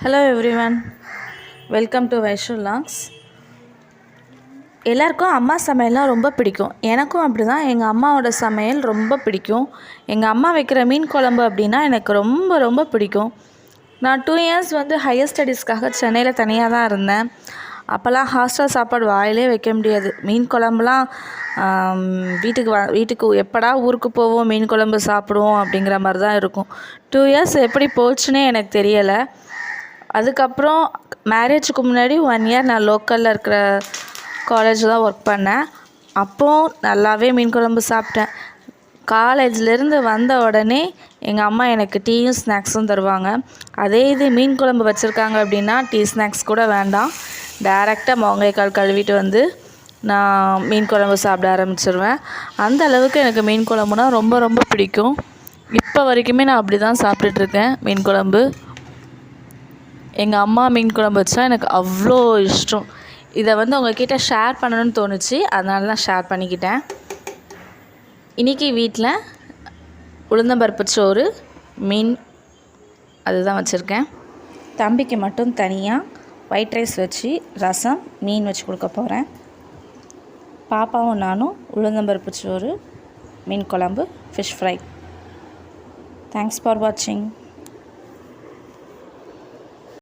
Hello everyone, welcome to Vaishu logs. எல்லாருக்கும் அம்மா சமையல்லாம் ரொம்ப பிடிக்கும். எனக்கும் அப்படி தான். எங்கள் அம்மாவோட சமையல் ரொம்ப பிடிக்கும். எங்கள் அம்மா வைக்கிற மீன் குழம்பு அப்படின்னா எனக்கு ரொம்ப ரொம்ப பிடிக்கும். நான் 2 இயர்ஸ் ஹையர் ஸ்டடீஸ்க்காக சென்னையில் தனியாக தான் இருந்தேன். அப்போல்லாம் ஹாஸ்டல் சாப்பாடு வாயிலே வைக்க முடியாது. மீன் குழம்புலாம் வீட்டுக்கு எப்படா ஊருக்கு போவோம், மீன் குழம்பு சாப்பிடுவோம் அப்படிங்கிற மாதிரி தான் இருக்கும். 2 இயர்ஸ் எப்படி போச்சுன்னே எனக்கு தெரியலை. அதுக்கப்புறம் மேரேஜுக்கு முன்னாடி 1 இயர் நான் லோக்கலில் இருக்கிற காலேஜ் தான் ஒர்க் பண்ணேன். அப்போது நல்லாவே மீன் குழம்பு சாப்பிட்டேன். காலேஜ்லேருந்து வந்த உடனே எங்கள் அம்மா எனக்கு டீயும் ஸ்நாக்ஸும் தருவாங்க. அதே இது மீன் குழம்பு வச்சுருக்காங்க அப்படின்னா டீ ஸ்நாக்ஸ் கூட வேண்டாம், டைரெக்டாக முகங்காய் கால் கழுவிட்டு நான் மீன் குழம்பு சாப்பிட ஆரம்பிச்சிருவேன். அந்த அளவுக்கு எனக்கு மீன் குழம்புனா ரொம்ப ரொம்ப பிடிக்கும். இப்போ வரைக்குமே நான் அப்படி தான் சாப்பிட்டுட்ருக்கேன் மீன் குழம்பு. எங்கள் அம்மா மீன் குழம்பு வச்சா எனக்கு அவ்வளோ இஷ்டம். இதை உங்கள்கிட்ட ஷேர் பண்ணணும்னு தோணுச்சு, அதனால தான் ஷேர் பண்ணிக்கிட்டேன். இன்றைக்கி வீட்டில் உளுந்தம்பருப்பு சோறு, மீன் அதுதான் வச்சுருக்கேன். தம்பிக்கு மட்டும் தனியாக ஒயிட் ரைஸ் வச்சு ரசம், மீன் வச்சு கொடுக்க போகிறேன். பாப்பாவும் நானும் உளுந்தம்பருப்பு சோறு, மீன் குழம்பு, ஃபிஷ் ஃப்ரை. தேங்க்ஸ் ஃபார் வாட்சிங்.